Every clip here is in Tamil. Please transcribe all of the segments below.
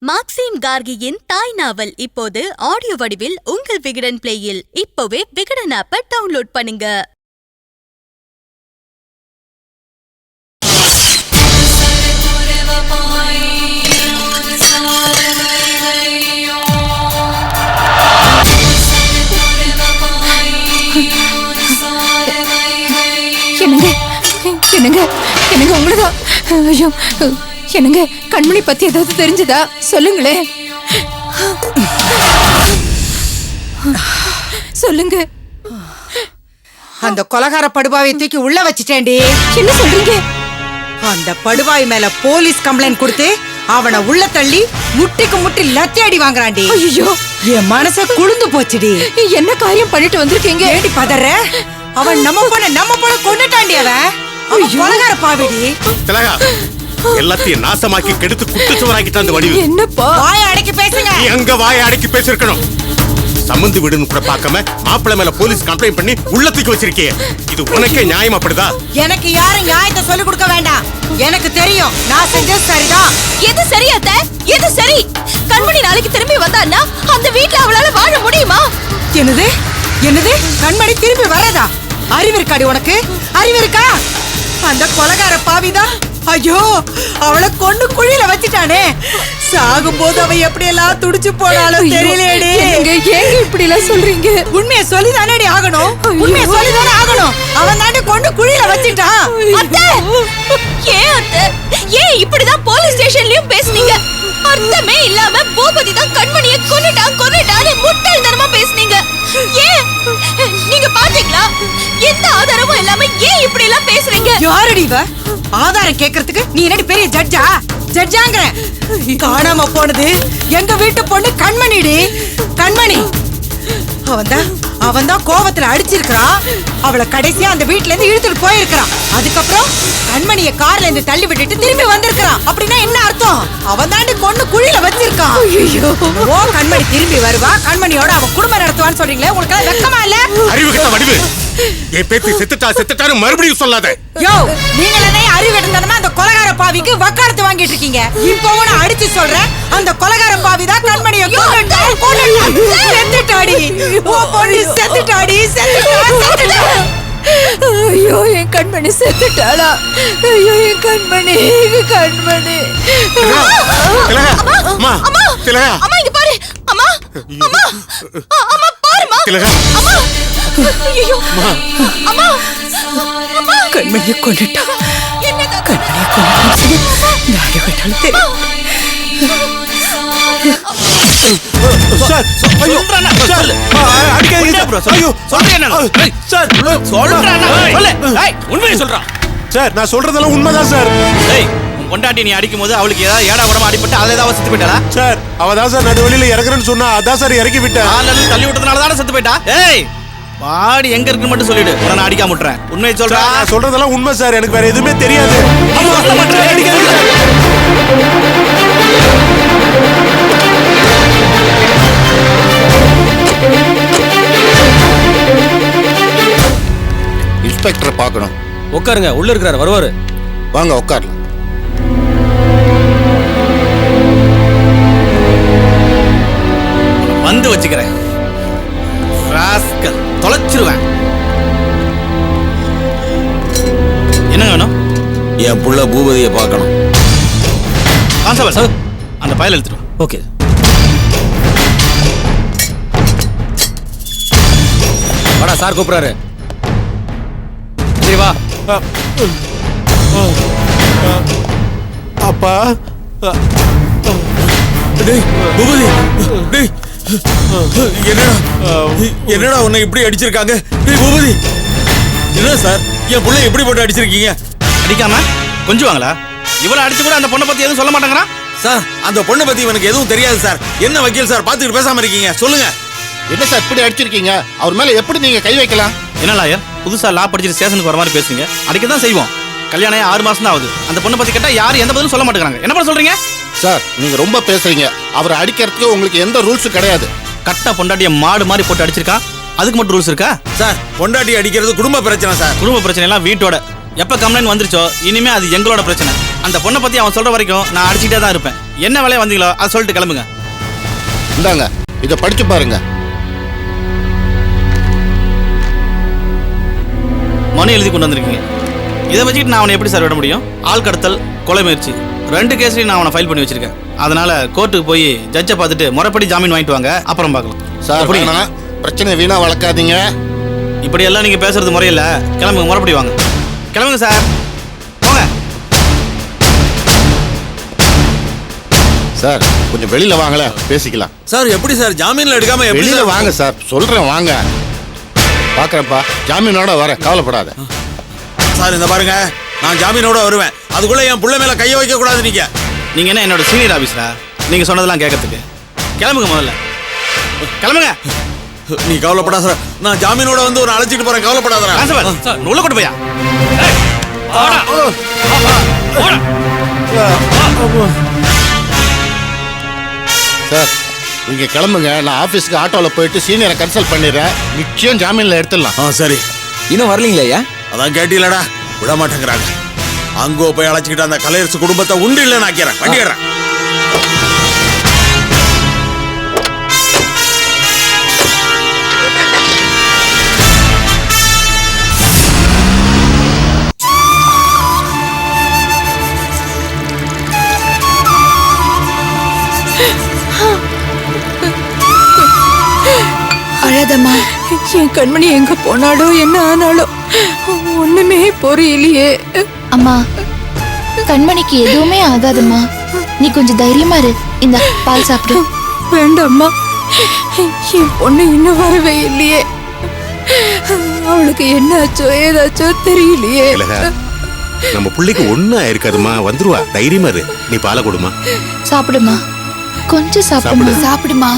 மாக்சிம் கார்கியின் தாய் நாவல் இப்போது ஆடியோ வடிவில் உங்கள் விகடன் பிளேயில். இப்போவே விகடன் ஆப்பை டவுன்லோட் பண்ணுங்க. என்னங்க உங்களதான். ஐயோ, என்னங்க கண்மணி பத்தி ஏதாவது தெரிஞ்சதா சொல்லுங்களே. சொல்லுங்க. அந்த கொலகார படுபாவை தூக்கி உள்ள வச்சிட்டேன்டி. என்ன சொல்றீங்க? அந்த படுபாய் மேல போலீஸ் கம்ப்ளைண்ட் கொடுத்து அவனை உள்ள தள்ளி முட்டிக்கு முட்டி லத்தி அடி வாங்குறான்டி. ஐயோ, என் மனச குளிந்து போச்சுடி. என்ன காரியம் பண்ணிட்டு வந்திருக்கீங்க? ஏடி பதற? அவன் நம்ம போல கொண்டுட்டாண்டி. அவன் கொலகார பாவிடி. திலகா, எல்லாத்தையும் நாசமாக்கி கெடுத்து குட்டுச்சுவராக்கிட்டு அந்த வடிவு. என்னப்பா? வாயை அடக்கி பேசுங்க. நீ அங்க வாயை அடக்கி பேசிருக்கணும். சம்மந்து விடுன்னு கூட பார்க்காம மாப்பிள்ளை மேல போலீஸ் கம்ப்ளைண்ட் பண்ணி உள்ளத்துக்கு வச்சிருக்கீங்க. இது உனக்கே நியாயம் அப்படிதா? எனக்கு யாரும் நியாயத்தை சொல்லிக் கொடுக்க வேண்டாம். எனக்கு தெரியும் நான் செஞ்சது சரிதான். எது சரியாத்த? எது சரி? கண்மணி நாளைக்கு திரும்பி வந்தான்னா அந்த வீட்டுல அவளால வாழ முடியுமா? என்னது கண்மணி திரும்பி வரதா? அறிவு இருக்காடி உனக்கு? அறிவு இருக்கா? அந்த கொலகார பாவிதான். ஐயோ, அவளை கொண்டு குழியில வச்சிட்டானே. சாகும் போது அவ எப்படி எல்லாம் துடிச்சு போனாலும் தெரியலையேடி. ஏங்க இப்படி எல்லாம் சொல்றீங்க? உண்மையை சொல்லிதானே ஆகணும். உண்மையை சொல்லிதானே ஆகணும். அவன் தாண்டி கொண்டு குழியில வச்சிட்டான். ஏன் இப்படிதான் போலீஸ் ஸ்டேஷன்லயும் பேசுனீங்க? அர்த்தமே இல்லாம பூபதி தான் கண்மணியை கொன்னுட்டான்னு முட்டாள்தனமா பேசுனீங்க. ஏன் நீங்க பாத்தீங்களா? எந்த ஆதாரமும் இல்லாம ஏன் இப்படி எல்லாம் பேசுறீங்க? யாரடி இவ? ஆதாரம் கேக்குறதுக்கு நீ என்னடி பெரிய ஜட்ஜாங்கற? காணாம போனது எங்க வீட்டு பொண்ணு கண்மணிடி. கண்மணி அவன்தான் கோவத்துல அடிச்சிருக்கான். அவளை கடைசியா அந்த வீட்டுல இருந்து இழுத்துட்டு போயிருக்கான். அதுக்கப்புறம் கண்மணிய கார்ல இருந்து தள்ளி விட்டுட்டு திரும்பி வந்திருக்கான். அப்படின்னா என்ன அர்த்தம்? அவன் தாண்டி கொண்டு குழியில வச்சிருக்கான். ஓ, கண்மணி திரும்பி வருவா, கண்மணியோட அவன் குடும்பம் நடத்துவான்னு சொல்றீங்களே, உங்களுக்கு வெக்கமா இல்ல? அறிவு கிட்ட வடிவு. என் பேத்தி செத்துட்டாரு மறுபடியும் சொல்லாத. யோ, நீங்களே அறிவு கிட்டமா அந்த கொலகார பாவிக்கு வக்காலத்து வாங்கிட்டு இருக்கீங்க. இப்பவும் நான் அடிச்சு சொல்றேன், அந்த கொலகார பாவி தான் கண்மணியை செத்துட்டாடி. ஓ பொண்ணு செத்துட்டாடி. ஐயோ, என் கண்மணி செத்துட்டாளா? ஐயோ, என் கண்மணி. அம்மா, திலகா. அம்மா, இங்க பாரு. அம்மா பாருமா. திலகா, ஐயோ, அம்மா கண்மணியை கொண்டுட்டா. கண்மணியை கொண்டுட்டா. நாடு விட்டாலும் தெரியும். சார், ஐயோ சார், அடிக்காதீங்க சார். ஐயோ சொல்றேன் நான். சார் சொல்றேன் நான். சொல்லு. ஏய், உண்மையை சொல்றா. சார், நான் சொல்றதெல்லாம் உண்மைதான் சார். ஏய், உன் பொண்டாட்டி நீ அடிக்கும்போது அவளுக்கு ஏதாவது ஏடா உடம்பு அடிபட்டு அதுல ஏதாவது செத்து போயிட்டாளா? சார், அவதான் சார் நடு வழியில இறக்குறேன்னு சொன்னா அதான் சார் இறக்கி விட்டேன். கால்ல தள்ளி விட்டதுனால தான செத்து போயிட்டா. ஏய், பாடி எங்க இருக்குன்னு மட்டும் சொல்லிடு. உன்னை நான் அடிக்காம விட்டுறேன். உண்மையை சொல்றா. நான் சொல்றதெல்லாம் உண்மை சார். எனக்கு வேற எதுவுமே தெரியாது. இன்ஸ்பெக்டரை பார்க்கணும். உட்காருங்க, உள்ள இருக்கிறாரு, வருவாரு. வாங்க உட்காரலாம். வந்து வச்சுக்கிறேன். ராஸ்கல், தொலைச்சிருவேன். என்ன வேணும்? என் புள்ள பூபதியை பார்க்கணும். கான்ஸ்டபிள் சார், அந்த ஃபைல் எடுத்துட்டு. ஓகே. வாடா, சார் கூப்பிடுறாரு. சரி வா. அப்பா, டேய் பூபதி, டேய் என்னடா உன்னை இப்படி அடிச்சிருக்காங்க? டேய் பூபதி, என்ன சார் என் புள்ள எப்படி போட்டு அடிச்சிருக்கீங்க? அடிக்காம கொஞ்சம் வாங்களா? இவ்வளவு அடிச்சு கூட அந்த பொண்ணை பத்தி எதுவும் சொல்ல மாட்டேங்கிறான் சார். அந்த பொண்ணை பத்தி எனக்கு எதுவும் தெரியாது சார். என்ன வக்கீல் சார் பார்த்துட்டு பேசாம இருக்கீங்க? சொல்லுங்க. என்ன சார் இப்படி அடிச்சிருக்கீங்க? அவர் மேல எப்படி நீங்க கை வைக்கலாம்? என்ன லாயர், புதுசா லா படிச்சுட்டு ஸ்டேஷனுக்கு வர மாதிரி பேசுறீங்க? அடிக்க தான் செய்வோம். கல்யாணம் 6 மாசம் தான் ஆகுது. அந்த பொண்ணை பத்தி கேட்டா யாரும் எந்த பதிலும் சொல்ல மாட்டேங்கிறாங்க. என்ன பண்ண சொல்றீங்க? சார், நீங்க ரொம்ப பேசுறீங்க. அவரை அடிக்கிறதுக்கு உங்களுக்கு எந்த ரூல்ஸும் கிடையாது. கட்ட பொண்டாட்டிய மாடு மாதிரி போட்டு அடிச்சிருக்கான். அதுக்கு மட்டும் ரூல்ஸ் இருக்கா? சார், பொண்டாட்டி அடிக்கிறது குடும்ப பிரச்சனை சார். குடும்ப பிரச்சனை எல்லாம் வீட்டோட. எப்ப கம்ப்ளைண்ட் வந்துருச்சோ இனிமே அது எங்களோட பிரச்சனை. அந்த பொண்ணை பத்தி அவன் சொல்ற வரைக்கும் நான் அடிச்சுட்டே தான் இருப்பேன். என்ன வேலையா வந்தீங்களோ அதை சொல்லிட்டு கிளம்புங்க. இந்தாங்க இதை படிச்சு பாருங்க. மனு எழுதி கொண்டு வந்திருக்கீங்க. இதை வச்சுக்கிட்டு நான் அவனை எப்படி சார் விட முடியும்? ஆள் கடத்தல், கொலை முயற்சி 2 கேஸ்லையும் நான் அவனை ஃபைல் பண்ணி வச்சிருக்கேன். அதனால கோர்ட்டுக்கு போய் ஜட்ஜை பார்த்துட்டு முறைப்படி ஜாமீன் வாங்கிட்டு வாங்க, அப்புறம் பார்க்கலாம். சார் வேணாம், பிரச்சனை வீணா வளர்க்காதீங்க. இப்படி எல்லாம் நீங்க பேசுறது முறையில்லை. கிளம்புங்க, முறைப்படி வாங்க. கிளம்புங்க சார், போங்க. சார் கொஞ்சம் வெளியில வாங்கல, பேசிக்கலாம். சார் எப்படி சார் ஜாமீன்ல எடுக்காம எப்படி வெளியில சார்? வாங்க சார், சொல்றேன் வாங்க. பாக்குறப்பா, ஜாமீனோட வர, கவலைப்படாத. சார் இந்த பாருங்க, நான் ஜாமீனோட வருவேன். அதுக்குள்ள என் புள்ள மேல கைய வைக்க கூடாது. நீங்க என்ன என்னோட சீனியர் ஆபீஸரா? நீங்க சொன்னதெல்லாம் கேட்கறதுக்கு. கிளம்புங்க, முதல்ல கிளம்புங்க. நீ கவலைப்படாத சார், நான் ஜாமீனோட வந்து ஒரு அழைச்சிட்டு போறேன். கவலைப்படாத சார், உள்ள கொண்டு போயா. சார் நீங்க கிளம்புங்க, நான் ஆபீஸ்க்கு ஆட்டோல போயிட்டு சீனியரை கன்சல்ட் பண்ணிடுறேன். நிச்சயம் ஜாமீன்ல எடுத்துடலாம். சரி. இன்னும் வரலீங்களா ஐயா? அதான் கேட்டீங்களடா, விட மாட்டேங்கிறாங்க. அங்கோ போய் அழைச்சிக்கிட்டு அந்த கலையரசு குடும்பத்தை உண்டு இல்லைன்னு ஆக்கிறேன். வண்டி ஏறேன். அழாதம்மா. என் கண்மணி எங்க போனாலோ என்ன ஆனாலோ ஒண்ணுமே புரியலையே. அம்மா, கண்மணிக்கு எதுவுமே ஆகாதும்மா. நீ கொஞ்சம் தைரியமா இரு. இந்த பால் சாப்பிடு. வேண்டாம்மா, என் பொண்ணு இன்னும் வரவே இல்லையே. அவளுக்கு என்ன ஆச்சோ ஏதாச்சோ தெரியலையே. நம்ம புள்ளைக்கு ஒண்ணும் ஆயிருக்காதுமா, வந்துருவா. தைரியமா இரு. நீ பாலை கொடுமா. சாப்பிடுமா, கொஞ்சம் சாப்பிடுமா. சாப்பிடுமா.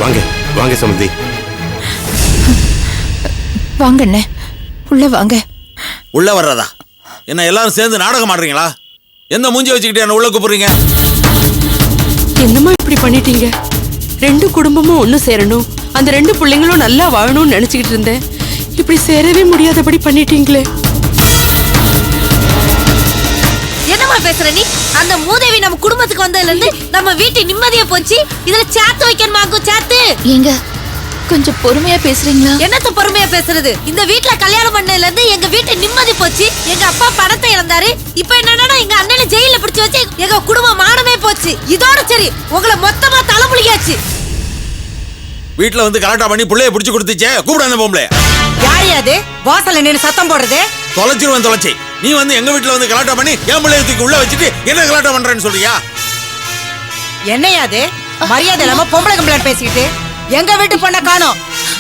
வாங்க வாங்க சமந்தி. வாங்க அண்ணே, உள்ள வாங்க. உள்ள வர்றதா? என்ன எல்லாரும் சேர்ந்து நாடகம் ஆடுறீங்களா? எந்த மூஞ்சி வச்சுக்கிட்டு என்ன உள்ள கூப்பிடுறீங்க? என்னம்மா இப்படி பண்ணிட்டீங்க? 2 குடும்பமும் ஒண்ணு சேரணும், அந்த 2 பிள்ளைங்களும் நல்லா வாழணும்னு நினைச்சுக்கிட்டு இருந்தேன். இப்படி சேரவே முடியாதபடி பண்ணிட்டீங்களே. என்னம்மா பேசுற நீ? அந்த மூதேவி நம்ம குடும்பத்துக்கு வந்ததுல இருந்து நம்ம வீட்டு நிம்மதியா போச்சு. இதுல சாத்து வைக்கணுமாக்கும் சாத்து. ஏங்க கொஞ்சம் பொறுமையா பேசுறீங்களா? என்னத்த பொறுமையா பேசுறது? இந்த வீட்ல கல்யாணம் பண்ணதுல இருந்து எங்க வீட்டு நிம்மதி போச்சு. எங்க அப்பா பணத்தை இழந்தாரு. இப்ப என்னன்னா எங்க அண்ணனை ஜெயில பிடிச்சு வச்சு எங்க குடும்பம் மானமே போச்சு. இதோட சரி, உங்களை மொத்தமா தலைமுழியாச்சு. வீட்டுல வந்து கலாட்டா பண்ணி புள்ளைய பிடிச்சு கொடுத்துச்சே, கூப்பிட அந்த பொம்பளை. யாரு அது வாசல்ல நின்னு சத்தம் போடுறது? தொலைச்சிருவேன் தொலைச்சி. நீ வந்து எங்க வீட்டுல வந்து கலாட்டா பண்ணி என் பிள்ளைய தூக்கி உள்ள வச்சுட்டு என்ன கலாட்டா பண்றேன்னு சொல்றியா? என்னையாது மரியாதை இல்லாம பொம்பளை கம்பளை பேசிக்கிட்டு? எங்க வீட்டு பொண்ண காணோம்,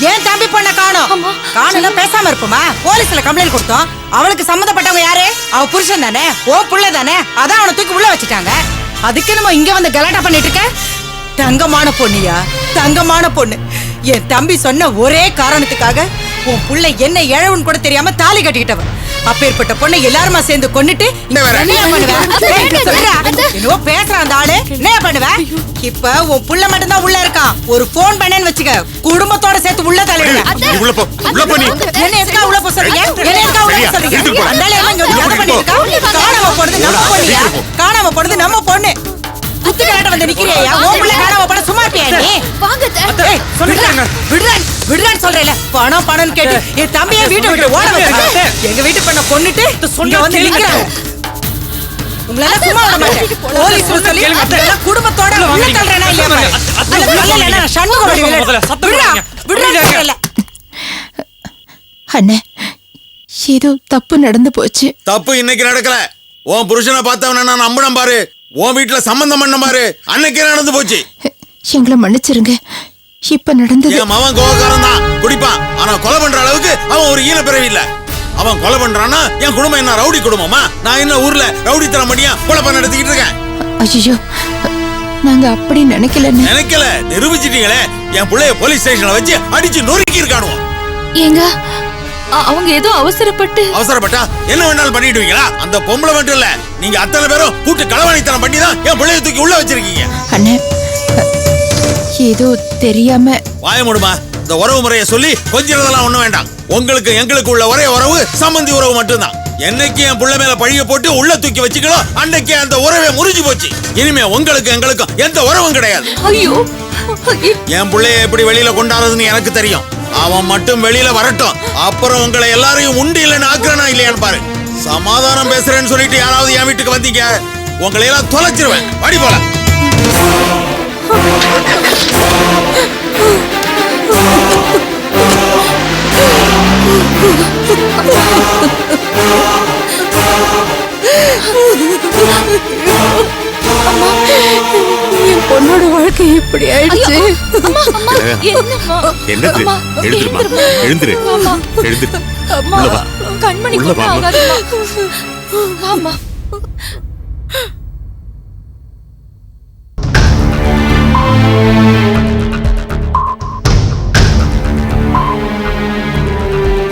ஏன் தம்பி பொண்ண காணோம். காணல பேசாம இருப்போமா? போலீஸ்ல கம்ப்ளைண்ட் கொடுத்தோம். அவளுக்கு சம்மந்தப்பட்டவங்க யாரு? அவ புருஷன் தானே, ஓ புள்ள தானே, அதான் அவனை தூக்கி உள்ள வச்சுட்டாங்க. அதுக்கு நம்ம இங்க வந்து கலாட்டா பண்ணிட்டு இருக்க? தங்கமான பொண்ணியா, தங்கமான பொண்ணு. என் தம்பி சொன்ன ஒரே காரணத்துக்காக உன் புள்ள என்ன இழவுன்னு கூட தெரியாம தாலி கட்டிக்கிட்டவன். அப்பேற்பட்ட பொண்ணை எல்லாருமா சேர்ந்து கொன்னுட்டு என்னையா பண்ணுவ? என்னவோ பேசுறான் அந்த ஆளு. என்ன பண்ணுவ? இப்ப உன் புள்ள மட்டும்தான் உள்ள இருக்கான். ஒரு போன் பண்ணேன்னு வச்சுக்க, குடும்பத்தோட சேர்த்து உள்ள தலையிடுவேன். உள்ள போ, உள்ள போ. நீ என்ன எதுக்கா உள்ள போ சொல்றீங்க? என்ன எதுக்கா உள்ள போ சொல்றீங்க? அந்த ஆளு எல்லாம் இங்க வந்து கதை பண்ணிட்டு இருக்கா? காணாம போறது நம்ம பொண்ணுயா? காணாம போறது நம்ம பொண்ணு. குத்து கலாட்ட வந்து நிக்கிறியா? உன் புள்ள காணாம போட சும்மா இருப்பியா நீ? வாங்க ஏய், சொல்றாங்க. விடுறான்னு சொல்றேல. பணம் பணம்னு கேட்டு என் தம்பியை வீட்டை விட்டு ஓட வச்சாங்க. எங்க வீட்டு பண்ண கொன்னுட்டு இங்க வந்து நிக்கிறாங்க. உங்களால சும்மா விட மாட்டேன். போலீஸ் சொல்லி எல்லாம் குடும்பத்தோட உள்ள தள்ளுறேனா இல்லையா பாரு. அந்த கல்லல நான் சண்முகோட விடுறான்னு சொல்லல. அண்ணே, ஏதோ தப்பு நடந்து போச்சு. தப்பு இன்னைக்கு நடக்கல. உன் புருஷனை பார்த்தவன நான் நம்பணும் பாரு. உன் வீட்டுல சம்பந்தம் பண்ண பாரு. அன்னைக்கே நடந்து போச்சு. எங்களை மன்னிச்சிருங்க. இப்ப நடந்தது. என் மவன் கோவக்காரன் தான், குடிப்பான். ஆனா கொலை பண்ற அளவுக்கு அவன் ஒரு ஈன பிறவி இல்ல. அவன் கொலை பண்றான்னா என் குடும்பம் என்ன ரவுடி குடும்பமா? நான் என்ன ஊர்ல ரவுடி தரம் பண்ணியா கொலை பண்ண நடத்திக்கிட்டு இருக்கேன்? ஐயோ, நாங்க அப்படி நினைக்கல. நிரூபிச்சிட்டீங்களே. என் புள்ளைய போலீஸ் ஸ்டேஷன்ல வச்சு அடிச்சு நொறுக்கி இருக்கானுவோம். ஏங்க, அவங்க ஏதோ அவசரப்பட்டா என்ன வேணாலும் பண்ணிடுவீங்களா? அந்த பொம்பளை மட்டும் இல்ல, நீங்க அத்தனை பேரும் கூட்டு களவாணித்தனம் பண்ணி தான் என் பிள்ளைய தூக்கி உள்ள வச்சிருக்கீங்க. அண்ணே, ஏதோ தெரியாம. வாய மூடுமா. இந்த உறவு முறையை சொல்லி கொஞ்சிறதெல்லாம் ஒண்ணும் வேண்டாம். உங்களுக்கு எங்களுக்கு உள்ள ஒரே உறவு சம்பந்தி உறவு மட்டும்தான். என்னைக்கு என் புள்ள மேல பழிய போட்டு உள்ள தூக்கி வச்சுக்கலோ அன்னைக்கு அந்த உறவே முறிஞ்சு போச்சு. இனிமே உங்களுக்கு எங்களுக்கும் எந்த உறவும் கிடையாது. ஐயோ, என் புள்ளைய எப்படி வெளியில கொண்டாடுறதுன்னு எனக்கு தெரியும். அவன் மட்டும் வெளியில வரட்டும். அப்புறம் உங்களை எல்லாரையும் உண்டு இல்லைன்னு ஆக்குறனா இல்லையான்னு பாரு. சமாதானம் பேசுறேன்னு சொல்லிட்டு யாராவது என் வீட்டுக்கு வந்தீங்க, உங்களை எல்லாம் தொலைச்சிருவேன். வாடி போல. என் பொண்ணோட வாழ்க்கை இப்படி ஆயிடுச்சு. என்னது? எழுந்துருமா, எழுந்துரு, எழுந்துரு. உள்ள வா. கண்மணி உள்ள வா. ஆமா.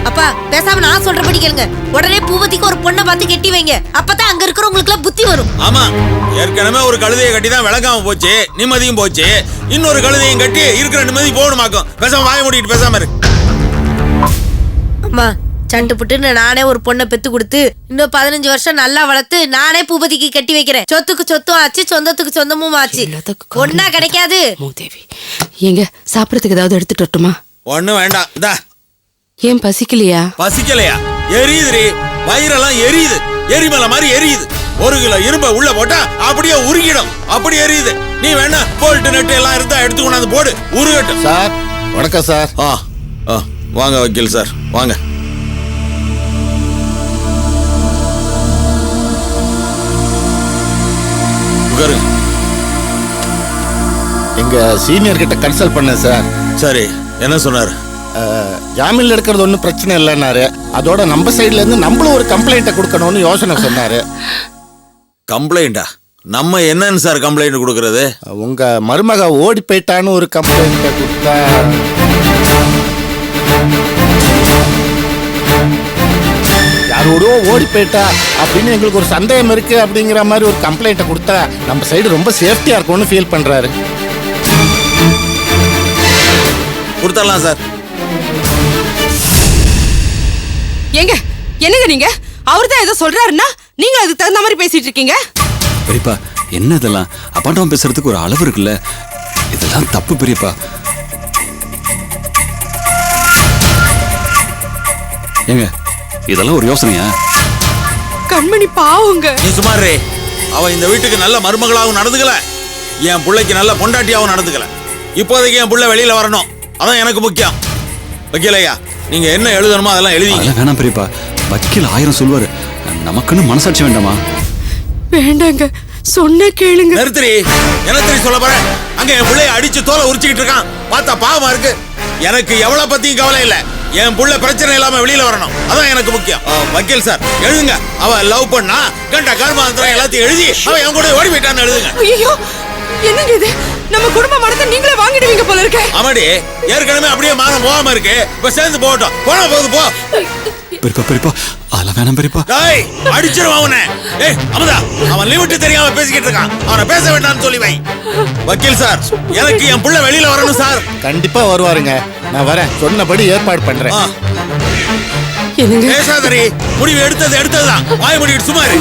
அப்பா பேசாம நான் சொல்றபடி கேளுங்க. உடனே பூபதிக்கு ஒரு பொண்ணை பார்த்து கட்டி வைங்க. அப்பதான் அங்க இருக்கிறவங்களுக்கு எல்லாம் புத்தி வரும். ஆமா, ஏற்கனவே ஒரு கழுதையை கட்டி தான் விளக்காம போச்சு, நிம்மதியும் போச்சு. இன்னொரு கழுதையும் கட்டி இருக்கிற நிம்மதி போகணுமாக்கும். பேசாம வாய மூடிட்டு பேசாம இரு. அம்மா சண்டு புட்டுன்னு நானே ஒரு பொண்ணை பெத்து கொடுத்து இன்னும் 15 வருஷம் நல்லா வளர்த்து நானே பூபதிக்கு கட்டி வைக்கிறேன். சொத்துக்கு சொத்தும் ஆச்சு, சொந்தத்துக்கு சொந்தமும் ஆச்சு. ஒன்னா கிடைக்காது. மூதேவி, எங்க சாப்பிடறதுக்கு ஏதாவது எடுத்துட்டு வரட்டுமா? ஒண்ணும் வேண்டாம். இந்தா. ஏன் பசிக்கலையா? பசிக்கலையா? எரியுதுரி, வயிறெல்லாம் எரியுது, எரிமலை மாதிரி எரியுது. 1 கிலோ இரும்பை உள்ள போட்டா அப்படியே உருகிடும். அப்படி எரியுது. நீ வேணா போல்ட்டு நெட்டு எல்லாம் இருந்தா எடுத்து கொண்டாந்து போடு, உருகட்டும். சார் வணக்கம் சார். வாங்க வக்கீல் சார், வாங்க. உட்காருங்க. எங்க சீனியர் கிட்ட கன்சல்ட் பண்ணேன் சார். சரி, என்ன சொன்னாரு? ஜாமீன்ல எடுக்கிறது ஒன்றும் பிரச்சனை இல்லைன்னாரு. அதோட நம்ம சைட்ல இருந்து நம்மளும் ஒரு கம்ப்ளைண்ட்டை கொடுக்கணும்னு யோசனை சொன்னாரு. கம்ப்ளைண்டா? நம்ம என்னன்னு சார் கம்ப்ளைண்ட் கொடுக்கறது? உங்க மருமக ஓடி போயிட்டான்னு ஒரு கம்ப்ளைண்ட்டை கொடுத்தா. யாரோட ஓடி போயிட்டா அப்படின்னு எங்களுக்கு ஒரு சந்தேகம் இருக்கு அப்படிங்கிற மாதிரி ஒரு கம்ப்ளைண்ட்டை கொடுத்தா நம்ம சைடு ரொம்ப சேஃப்டியா இருக்கும்னு ஃபீல் பண்றாரு. கொடுத்துடலாம் சார். எங்க என்னங்க நீங்க? அவர்தான் ஏதோ சொல்றாருன்னா நீங்க அதுக்கு தகுந்த மாதிரி பேசிட்டு இருக்கீங்க. பெரியப்பா, என்ன இதெல்லாம்? அப்பாண்டவன் பேசுறதுக்கு ஒரு அளவு இருக்குல்ல. இதெல்லாம் தப்பு பெரியப்பா. ஏங்க, இதெல்லாம் ஒரு யோசனையா? கண்மணி பாவுங்க. நீ சுமாரே. அவ இந்த வீட்டுக்கு நல்ல மருமகளாகவும் நடந்துக்கல, என் பிள்ளைக்கு நல்ல பொண்டாட்டியாகவும் நடந்துக்கல. இப்போதைக்கு என் பிள்ளை வெளியில வரணும், அதான் எனக்கு முக்கியம். வக்கீலையா, நீங்க என்ன எழுதணுமோ அதெல்லாம் எழுதிங்க. அதெல்லாம் வேணாம் பெரியப்பா. வக்கீல் 1000 சொல்வாரு. நமக்குன்னு மனசாட்சி வேண்டாமா? வேண்டாங்க, சொன்ன கேளுங்க. நிறுத்திரி. என்ன சொல்ல போற? அங்க என் பிள்ளைய அடிச்சு தோலை உரிச்சுக்கிட்டு இருக்கான், பார்த்தா பாவமா இருக்கு. எனக்கு எவ்வளவு பத்தியும் கவலை இல்ல, என் புள்ள பிரச்சனை இல்லாம வெளியில வரணும், அதான் எனக்கு முக்கியம். வக்கீல் சார் எழுதுங்க. அவ லவ் பண்ணா கண்ட கர்மாந்திரம் எல்லாத்தையும் எழுதி அவ என் கூட ஓடி போயிட்டான்னு எழுதுங்க. ஐயோ, என்னங்க இது? நம்ம குடும்ப மனத்தை நீங்களே வாங்கிடுவீங்க போல இருக்க. ஆமாடி, ஏற்கனவே அப்படியே மானம் போகாம இருக்கு. இப்ப சேர்ந்து போகட்டும். போனா போகுது போ. பெரியப்பா பெரியப்பா, அதெல்லாம் வேணாம் பெரியப்பா. டேய், அடிச்சிருவான் அவனை. ஏய் அமுதா, அவன் லிமிட் தெரியாம பேசிக்கிட்டு இருக்கான், அவனை பேச வேண்டாம்னு சொல்லி வை. வக்கீல் சார், எனக்கு என் புள்ள வெளியில வரணும் சார். கண்டிப்பா வருவாருங்க, நான் வரேன். சொன்னபடி ஏற்பாடு பண்றேன். பேசாதரி, முடிவு எடுத்ததுதான். வாய முடிக்கிட்டு சும்மா இரு.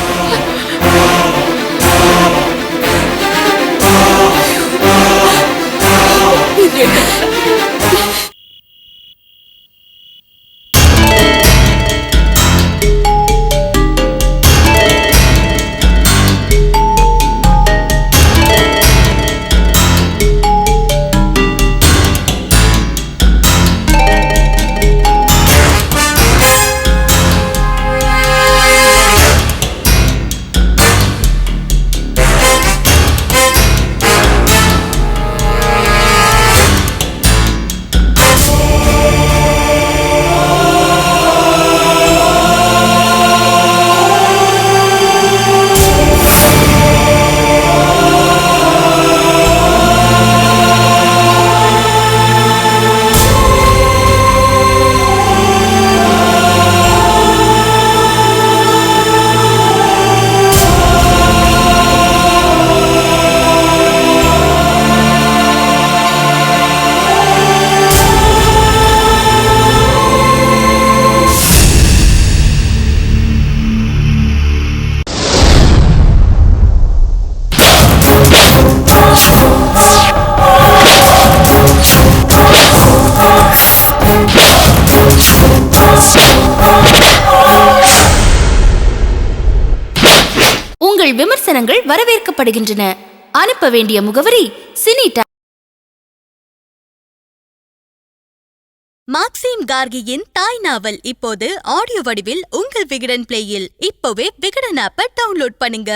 விமர்சனங்கள் வரவேற்கப்படுகின்றன. அனுப்ப வேண்டிய முகவரி சினி மாக்சிம் கார்கியின் தாய் நாவல் இப்போது ஆடியோ வடிவில் உங்கள் விகடன் பிளேயில். இப்போவே விகடன் ஆப்பை டவுன்லோட் பண்ணுங்க.